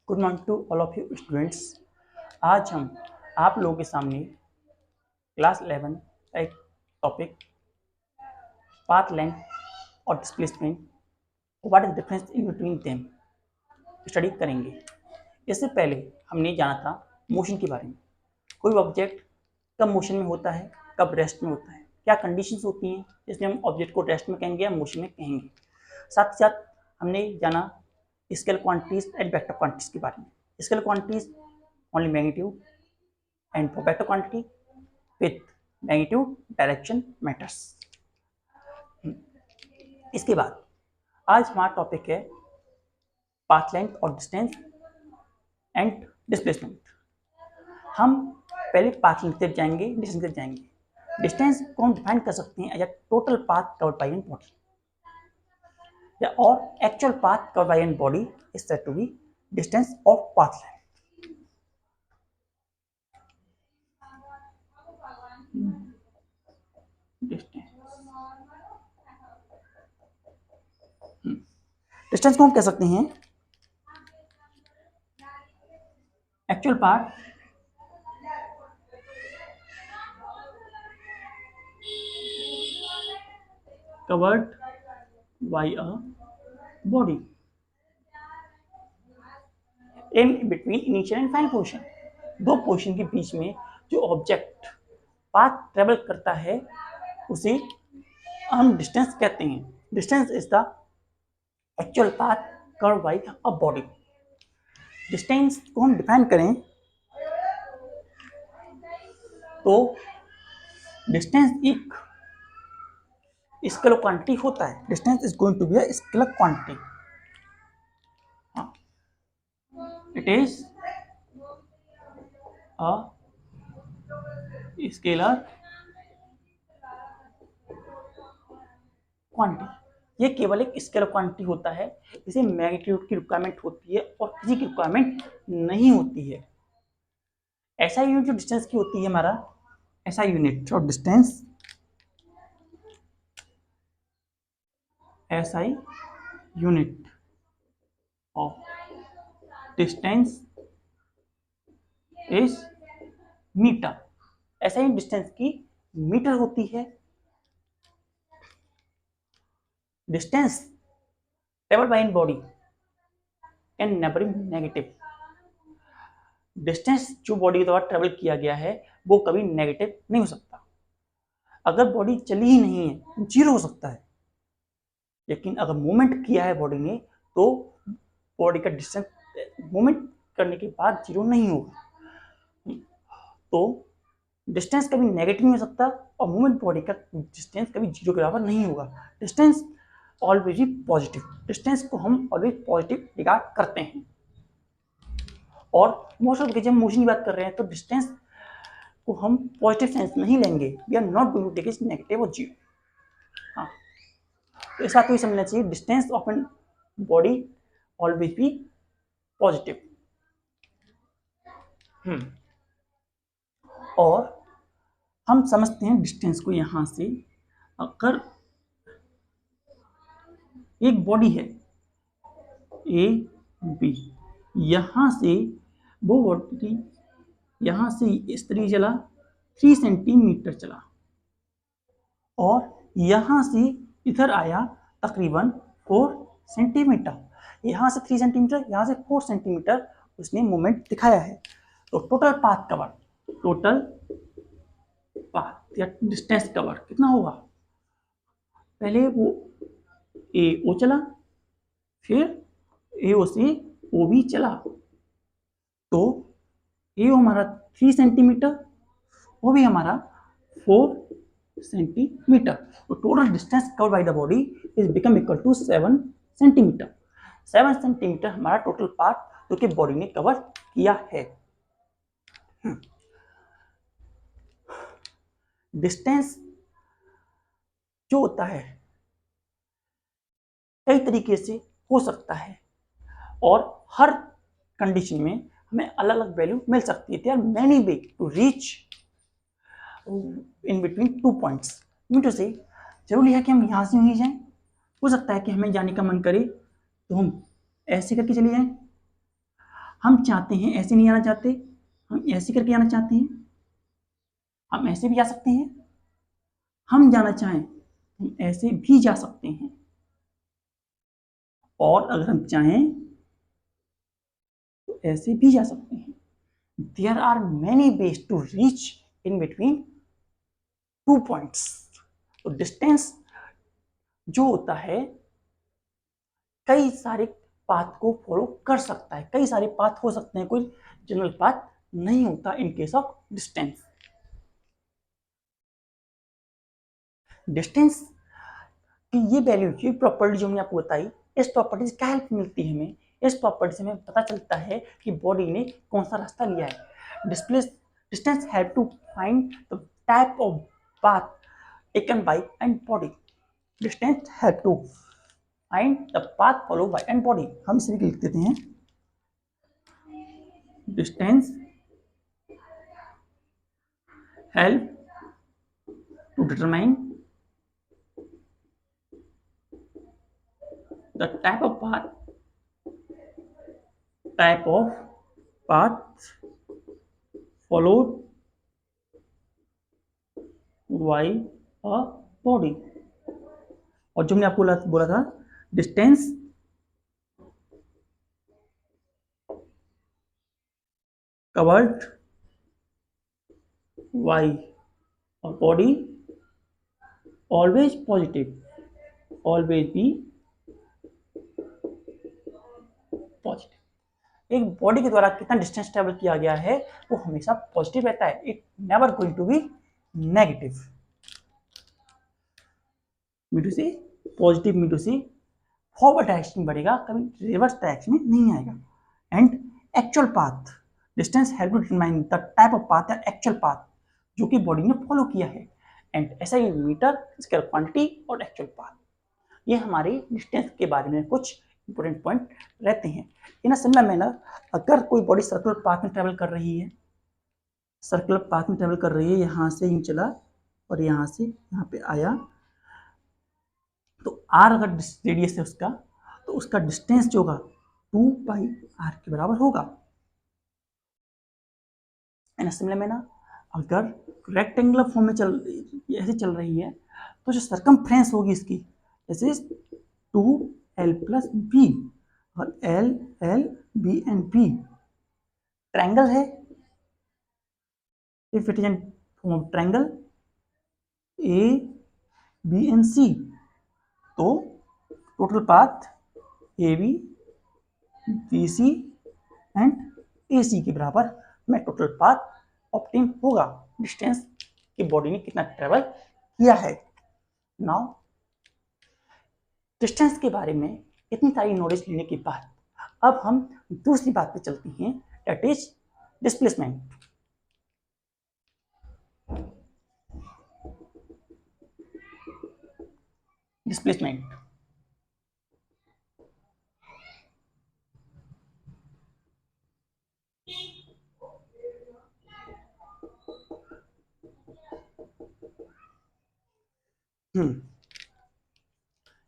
Good morning to all of you students. आज हम आप लोगों के सामने क्लास 11 का एक टॉपिक पाथ लेंथ और displacement, what is difference in between them study करेंगे। इससे पहले हमने जाना था मोशन के बारे में। कोई ऑब्जेक्ट कब मोशन में होता है, कब रेस्ट में होता है, क्या कंडीशंस होती हैं जिसमें हम ऑब्जेक्ट को रेस्ट में कहेंगे या मोशन में कहेंगे। साथ ही साथ हमने जाना scale quantities and vector quantities के बारे में। Scale quantities only magnitude, and for vector quantity with magnitude direction matters। इसके बाद आज हमारा टॉपिक है पाथ लेंथ और डिस्टेंस एंड डिस्प्लेसमेंट। हम पहले पाथ लेंथ तक जाएंगे, डिस्टेंस तक जाएंगे। डिस्टेंस को हम डिफाइन कर सकते हैं as a total path covered by an body, या और actual path covered by an body is said to be distance of path length. Distance को हम कह सकते हैं actual path covered by a body in between initial and final position। दो position के बीच में जो ऑब्जेक्ट पाथ ट्रेवल करता है उसे हम डिस्टेंस कहते हैं। Distance is the actual path covered bye a body. Distance को हम डिफाइन करें तो डिस्टेंस एक स्केलर क्वांटिटी होता है। Distance is going to be a scalar quantity. It is a scalar quantity. ये केवल एक स्केलर क्वांटिटी होता है। इसे मैग्नीट्यूड की रिक्वायरमेंट होती है और किसी की रिक्वायरमेंट नहीं होती है। ऐसा यूनिट जो डिस्टेंस की होती है हमारा, ऐसा यूनिट और distance SI unit of distance is metre. SI distance की मीटर होती है। Distance travelled by an body can never be negative. Distance जो बॉडी के द्वारा ट्रेवल किया गया है वो कभी नेगेटिव नहीं हो सकता। अगर बॉडी चली ही नहीं है, जीरो हो सकता है, लेकिन अगर मूवमेंट किया है बॉडी ने तो बॉडी का डिस्टेंस मूवमेंट करने के बाद जीरो नहीं होगा। तो डिस्टेंस कभी नेगेटिव नहीं हो सकता और मूवमेंट बॉडी का डिस्टेंस कभी जीरो के बराबर नहीं होगा। डिस्टेंस ऑलवेज भी पॉजिटिव। डिस्टेंस को हम ऑलवेज पॉजिटिव रिगार्ड करते हैं। और मोस्ट ऑफ द केस जब मोशन की बात कर रहे हैं तो डिस्टेंस को हम पॉजिटिव सेंस नहीं लेंगे। We are not going to take it negative और जीरो। हाँ, तो इस बात को समझना चाहिए, distance of an body always be positive. और हम समझते हैं डिस्टेंस को यहां से, अगर एक बॉडी है ए बी, यहां से वो बॉडी यहां से इस तरीके चला 3 सेंटीमीटर चला और यहां से इधर आया तकरीबन 4 सेंटीमीटर। यहां से 3 सेंटीमीटर, यहां से 4 सेंटीमीटर उसने मूवमेंट दिखाया है। तो total path cover, total path या डिस्टेंस कवर कितना होगा? पहले वो ए ओ चला, फिर ए ओ से ओ बी चला, तो ए हमारा 3 सेंटीमीटर, वो भी हमारा 4 सेंटीमीटर। तो total distance covered by the body is become equal to 7 centimetre. 7 centimetre हमारा टोटल पार्ट जो कि बॉडी ने कवर किया है। डिस्टेंस जो होता है कई तरीके से हो सकता है और हर कंडीशन में हमें अलग अलग वैल्यू मिल सकती है। There are many way to reach in between 2 points. Mean two से जरूरी है कि हम यहाँ से वहीं जाएं। हो सकता है कि हमें जाने का मन करे तो हम ऐसे करके चले जाएं। हम चाहते हैं ऐसे नहीं आना चाहते, हम ऐसे करके आना चाहते हैं, हम ऐसे भी जा सकते हैं, हम जाना चाहें हम ऐसे भी जा सकते हैं, और अगर हम चाहें तो ऐसे भी जा सकते हैं। There are many ways to reach in between two points. तो डिस्टेंस जो होता है कई सारे पाथ को फॉलो कर सकता है, कई सारे पाथ हो सकते हैं, कोई जनरल पाथ नहीं होता in case of distance. Distance कि ये वैल्यू की प्रॉपर्टी जो मैंने आपको बताई, इस प्रॉपर्टी से क्या हेल्प मिलती है हमें, इस प्रॉपर्टी से हमें पता चलता है कि बॉडी ने कौन सा रास्ता लिया है। Distance help to find the type of path taken by an body. Distance help to find the path follow by an body. हम इसे भी लिख देते हैं, distance help to determine the type of path followed by a body। और जो मैंने आपको बोला था distance covered by a body always positive, always be positive। एक बॉडी के द्वारा कितना डिस्टेंस ट्रेवल किया गया है वो हमेशा पॉजिटिव रहता है, it never going to be negative. Me to see positive, me to see forward direction में बढ़ेगा, कभी रिवर्स डायरेक्शन में नहीं आएगा। And actual path, distance help to determine the type of path या एक्चुअल पाथ जो कि बॉडी ने फॉलो किया है। एंड ऐसा ही मीटर, स्केल क्वांटिटी और एक्चुअल पाथ, ये हमारे डिस्टेंस के बारे में कुछ इंपॉर्टेंट पॉइंट रहते हैं। इन अ सिमिलर मैनर, अगर कोई बॉडी सर्कुलर पाथ में ट्रेवल कर रही है, सर्कुलर पाथ में ट्रेवल कर रही है, यहाँ से यूँ चला और यहाँ से यहाँ पे आया, तो आर अगर रेडियस है उसका, तो उसका डिस्टेंस जो होगा 2πr के बराबर होगा। इन अ सिमिलर मैनर, अगर रेक्टेंगुलर फॉर्म में ऐसे चल रही है, तो जो सर्कमफ्रेंस होगी इसकी, जैसे 2l+b और l l b and b triangle है, if it is an form of triangle a b and c, तो total path ab bc and ac के बराबर में टोटल पाथ ऑब्टेन होगा, डिस्टेंस की बॉडी ने कितना ट्रेवल किया है। नाउ डिस्टेंस के बारे में इतनी सारी नॉलेज लेने के बाद अब हम दूसरी बात पे चलते हैं, that is displacement. Displacement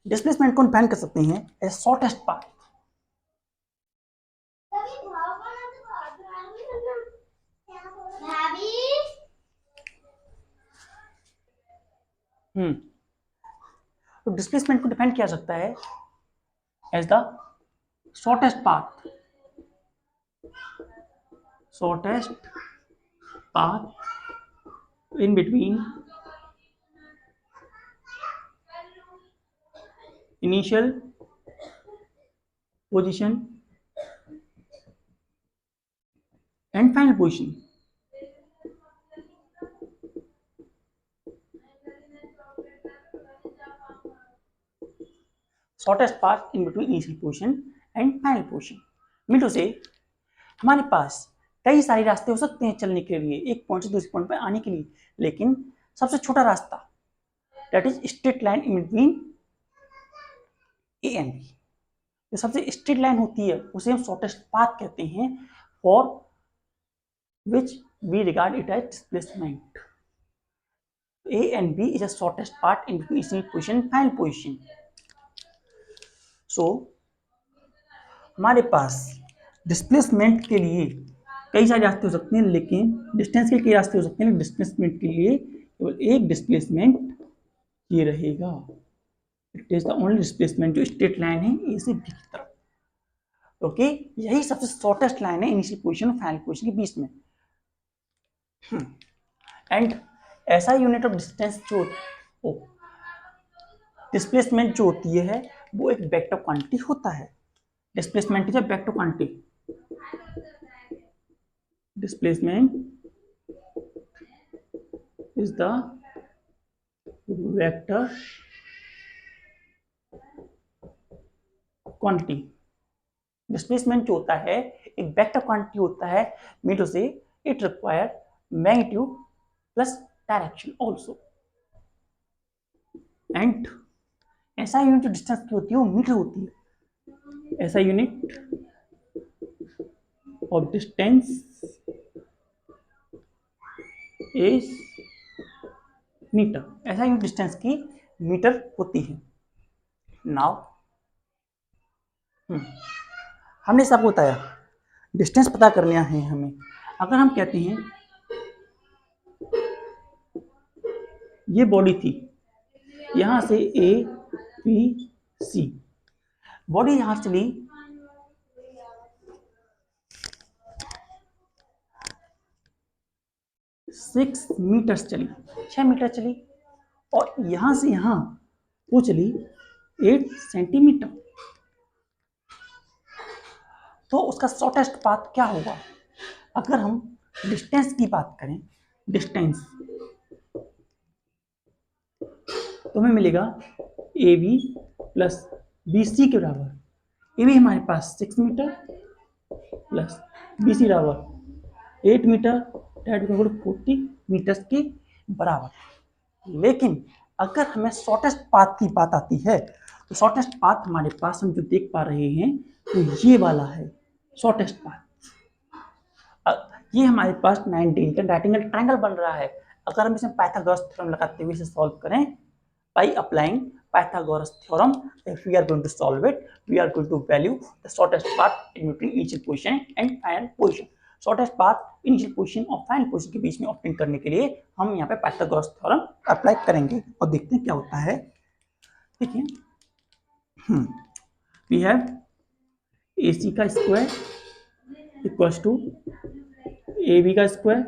displacement को डिफाइन कर सकते हैं एज शॉर्टेस्ट पाथ। तो डिस्प्लेसमेंट को डिफाइन किया जा सकता है as the shortest path, in between initial position and final position। Shortest path in between initial position and final position. Mean two से हमारे पास कई सारे रास्ते हो सकते हैं चलने के लिए, एक पॉइंट से दूसरे पॉइंट पर आने के लिए, लेकिन सबसे छोटा रास्ता that is straight line in between A and B, जो सबसे स्ट्रेट लाइन होती है उसे हम शॉर्टेस्ट पाथ कहते हैं, for which we regard it as displacement. A and B is the shortest part in between initial position and final position। So हमारे पास displacement के लिए कई सारे रास्ते हो सकते हैं, लेकिन डिस्टेंस के कई रास्ते हो सकते हैं, लेकिन डिस्प्लेसमेंट के लिए केवल एक डिस्प्लेसमेंट ये रहेगा। It is the only displacement जो स्ट्रेट लाइन है ए से बी की तरफ, ओके। यही सबसे शॉर्टेस्ट लाइन है इनिशियल पोजीशन और फाइनल पोजीशन के बीच में। And SI unit of distance जो डिस्प्लेसमेंट जो होती है वो एक वेक्टर क्वांटिटी होता है। Displacement is a vector quantity. Displacement is the vector quantity. Displacement जो होता है एक वेक्टर क्वांटिटी होता है, मीन टू से it require magnitude plus direction also. And SI unit जो डिस्टेंस की होती है वो मीटर होती है। SI unit of distance is metre. SI unit distance की मीटर होती है। नाउ हमने सबको बताया डिस्टेंस पता करना है हमें। अगर हम कहते हैं ये बॉडी थी, यहां से ए बी सी, बॉडी यहां चली 6 मीटर चली, 6 मीटर चली, और यहां से यहां वो चली 8 सेंटीमीटर। तो उसका शॉर्टेस्ट पाथ क्या होगा? अगर हम डिस्टेंस की बात करें, डिस्टेंस तो हमें मिलेगा A B plus B C के बराबर। ए बी हमारे पास 6 मीटर प्लस बी सी बराबर 8 मीटर, डेट इक्वल 40 मीटर्स के बराबर। लेकिन अगर हमें शॉर्टेस्ट पाथ की बात आती है तो शॉर्टेस्ट पाथ हमारे पास हम जो देख पा रहे हैं तो ये वाला है शॉर्टेस्ट पाथ। ये हमारे पास 90 का राइट एंगल ट्रायंगल बन रहा है। अगर हम इसे पाइथागोरस थ्योरम लगाते हुए इसे सॉल्व करें by applying Pythagoras theorem, if we are going to solve it, we are going to value the shortest path in between initial position and final position. Shortest path initial position और final position के बीच में obtain करने के लिए हम यहाँ पे Pythagoras theorem apply करेंगे और देखते हैं क्या होता है। ठीक है, we have AC का स्क्वायर इक्वल्स टू AB का स्क्वायर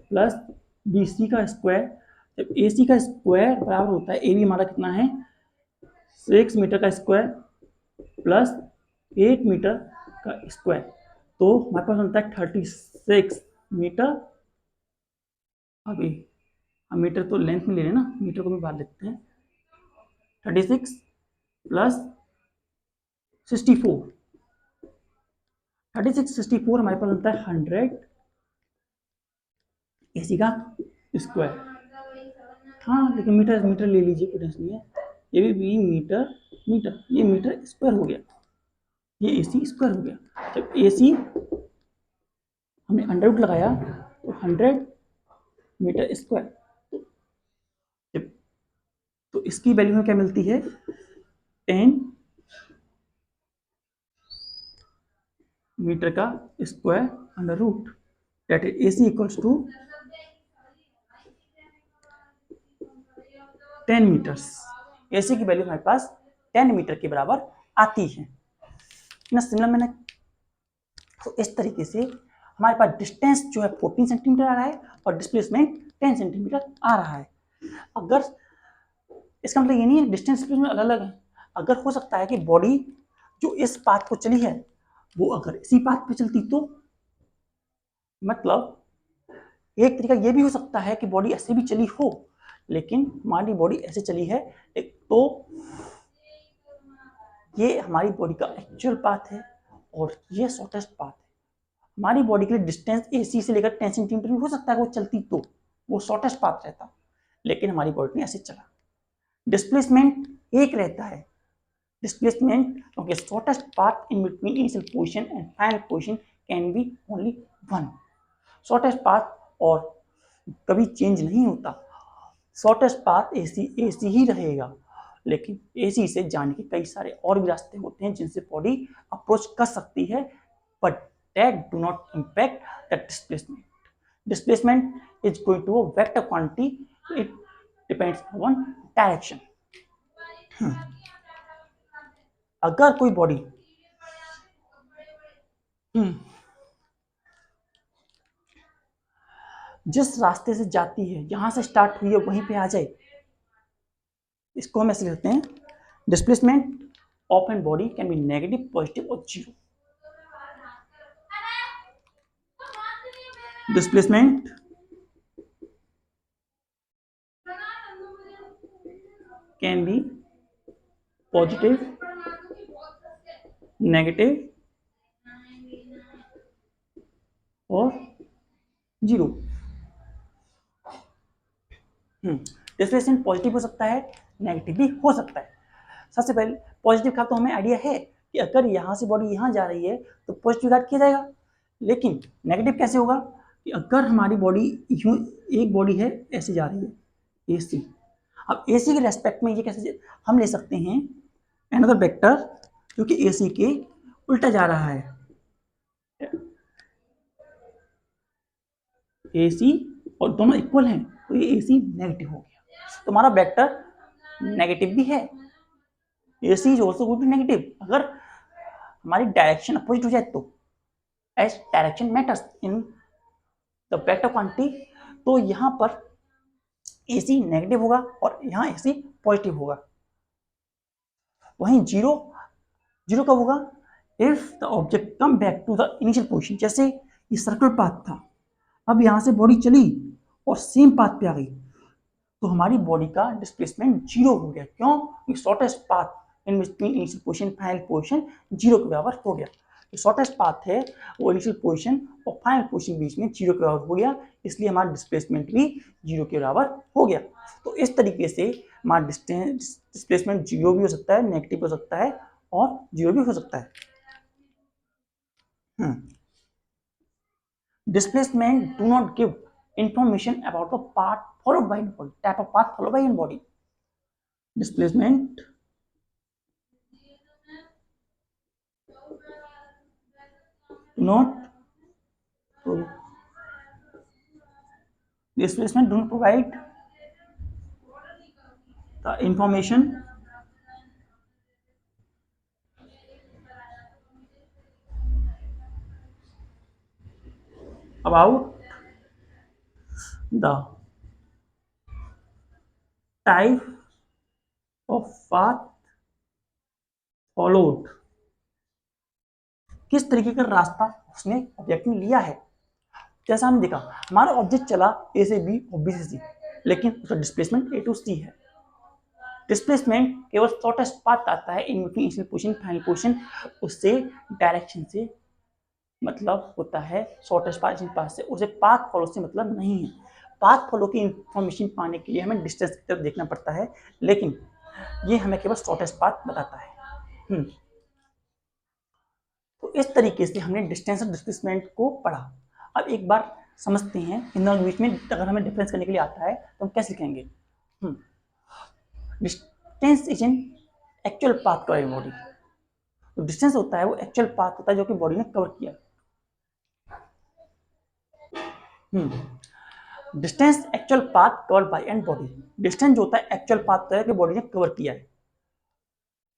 प्लस BC का स्क्वायर। जब AC का स्क्वायर बराबर होता है, AB हमारा कितना है 6 मीटर का स्क्वायर प्लस 8 मीटर का स्क्वायर, तो हमारे पास बनता है 36 मीटर। अभी हम मीटर तो लेंथ में ले रहे हैं ना, मीटर को भी बाहर लेते हैं। 36 प्लस 64, 36 64 हमारे पास बनता है 100 AC का स्क्वायर। हाँ लेकिन मीटर मीटर ले लीजिए, कोई टेंशन नहीं है। ये भी मीटर मीटर, ये मीटर स्क्वायर हो गया, ये AC स्क्वायर हो गया। जब AC हमने अंडर रूट लगाया तो 100 मीटर स्क्वायर, तो इसकी वैल्यू में क्या मिलती है 10 मीटर का square under root, that is AC equals to 10 metres. AC की वैल्यू हमारे पास 10 मीटर के बराबर आती है ना। सिमिलर मैंने तो इस तरीके से हमारे पास डिस्टेंस जो है 14 सेंटीमीटर आ रहा है और डिस्प्लेसमेंट 10 सेंटीमीटर आ रहा है। अगर इसका मतलब ये नहीं है डिस्टेंस डिस्प्लेसमेंट अलग अलग है। अगर हो सकता है कि बॉडी जो इस पाथ को चली है वो अगर इसी पाथ पे चलती तो, मतलब एक तरीका ये भी हो सकता है कि बॉडी ऐसे भी चली हो, लेकिन हमारी बॉडी ऐसे चली है तो ये हमारी बॉडी का एक्चुअल पाथ है और ये शॉर्टेस्ट पाथ है। हमारी बॉडी के लिए डिस्टेंस AC से लेकर 10 सेंटीमीटर भी हो सकता है वो चलती तो वो शॉर्टेस्ट पाथ रहता, लेकिन हमारी बॉडी ने ऐसे चला। डिस्प्लेसमेंट एक रहता है, डिस्प्लेसमेंट क्योंकि shortest path in between initial position and final position can be only one. Shortest path और कभी चेंज नहीं होता, शॉर्टेस्ट पाथ AC ही रहेगा, लेकिन AC से जाने के कई सारे और भी रास्ते होते हैं जिनसे बॉडी अप्रोच कर सकती है, but that do not impact the displacement. Displacement is going to a vector quantity. It depends on direction. अगर कोई बॉडी जिस रास्ते से जाती है, जहां से स्टार्ट हुई है वहीं पे आ जाए, इसको हम ऐसे लिखते हैं, displacement of an body can be negative, positive और zero. Displacement can be positive, negative और जीरो. डिस्प्लेसमेंट पॉजिटिव हो सकता है, नेगेटिव भी हो सकता है. सबसे पहले पॉजिटिव का तो हमें आइडिया है कि अगर यहां से बॉडी यहां जा रही है तो पॉजिटिव गार्ड किया जाएगा. लेकिन नेगेटिव कैसे होगा कि अगर हमारी बॉडी एक बॉडी है ऐसे जा रही है AC, अब AC के रेस्पेक्ट में ये कैसे हम ले सकते हैं, अनदर वेक्टर जो कि AC के उल्टा जा रहा है. AC और दोनों इक्वल हैं तो ये AC नेगेटिव हो गया. तो हमारा वेक्टर नेगेटिव भी है. AC is also going to negative. अगर हमारी डायरेक्शन अपोजिट हो जाए तो, as direction matters in the vector quantity, तो यहाँ पर AC नेगेटिव होगा और यहाँ AC पॉजिटिव होगा. वहीं जीरो कब होगा, if the object come back to the initial position. जैसे ये सर्कल पाथ था, अब यहाँ से बॉडी चली और सेम पाथ पे आ गई तो हमारी बॉडी का डिस्प्लेसमेंट जीरो हो गया. क्यों? Shortest path in between initial position final position zero के बराबर हो गया. जो शॉर्टेस्ट पाथ है वो इनिशियल पोजीशन और फाइनल पोजीशन बीच में जीरो के बराबर हो गया, इसलिए हमारा डिस्प्लेसमेंट भी जीरो के बराबर हो गया. तो इस तरीके से हमारा डिस्प्लेसमेंट जीरो भी हो सकता है, नेगेटिव हो सकता है और जीरो भी हो सकता है. Displacement do not give information about the path followed by body, type of path followed by in body. Displacement do not provide the information about the type of path followed. किस तरीके का रास्ता उसने object ने लिया है. जैसा हमने देखा, हमारा ऑब्जेक्ट चला A से B और B से C, लेकिन उसका डिस्प्लेसमेंट A to C है. डिस्प्लेसमेंट केवल शॉर्टेस्ट पाथ आता है इन between initial position final position, उससे डायरेक्शन से मतलब होता है, शॉर्टेस्ट पाथ से, उसे पाथ फॉलो से मतलब नहीं है. पाथ फॉलो की इंफॉर्मेशन पाने के लिए हमें डिस्टेंस की तरफ देखना पड़ता है, लेकिन ये हमें केवल शॉर्टेस्ट पाथ बताता है. तो इस तरीके से हमने डिस्टेंस और डिस्प्लेसमेंट को पढ़ा. अब एक बार समझते हैं इन दोनों बीच में अगर हमें डिफरेंस करने के लिए आता है तो हम कैसे लिखेंगे. Distance is an actual path cover in body. तो डिस्टेंस होता है वो एक्चुअल पाथ होता है जो कि बॉडी ने कवर किया. Distance actual path cover by an body. Distance जो होता है एक्चुअल पाथ होता है कि बॉडी ने कवर किया है.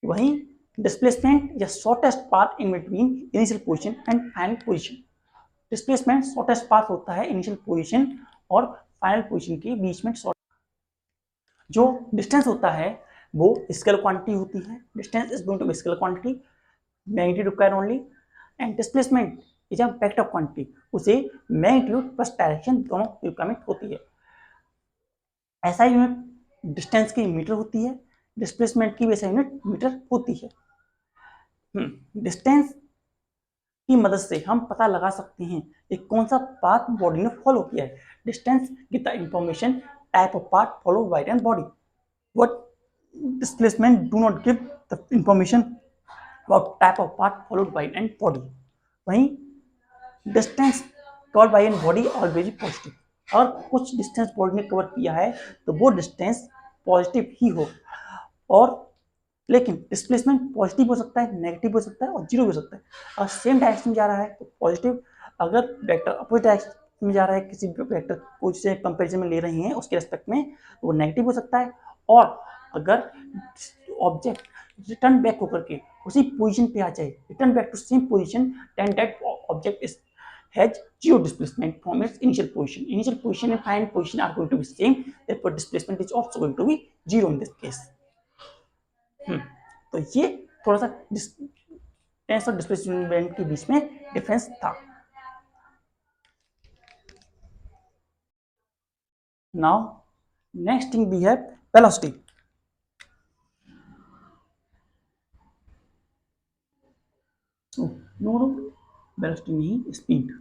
वहीं डिस्प्लेसमेंट या shortest path in between initial position and final position. Displacement shortest path होता है इनिशियल पोजीशन और फाइनल पोजीशन के बीच में. जो डिस्टेंस होता है वो स्केलर क्वांटिटी होती है. Distance is going to be scalar quantity, magnitude required only, and displacement is a vector quantity. उसे मैग्नीट्यूड प्लस डायरेक्शन दोनों रिक्वायरमेंट होती है. ऐसा यूनिट डिस्टेंस की मीटर होती है, डिस्प्लेसमेंट की भी ऐसा यूनिट मीटर होती है. डिस्टेंस की मदद से हम पता लगा सकते हैं कि कौन सा पाथ बॉडी ने फॉलो किया है. Distance give the information type of path followed by an body. What displacement do not give the information about type of path followed by an body. वहीं distance cover by an body always positive. और कुछ distance body ने cover किया है तो वो distance positive ही हो. और लेकिन डिस्प्लेसमेंट पॉजिटिव हो सकता है, नेगेटिव हो सकता है और जीरो हो सकता है। और सेम डायरेक्शन में जा रहा है तो पॉजिटिव, अगर वेक्टर अपोजिट डायरेक्शन में जा रहा है किसी वेक्टर को जिसे कंपैरिजन में ले रहे हैं उसके रेस्पेक्ट में, तो वो नेगेटिव हो सकता है। और अगर ऑब्जेक्ट रिटर्न बैक होकर के उसी पोजीशन पे आ जाए, return back to same position, then that object is has zero displacement from its initial position. Initial position and final position are going to be same, therefore displacement is also going to be zero in this case. तो ये थोड़ा सा tense और displacement के बीच में difference था। Now next thing we have velocity. No velocity नहीं, speed.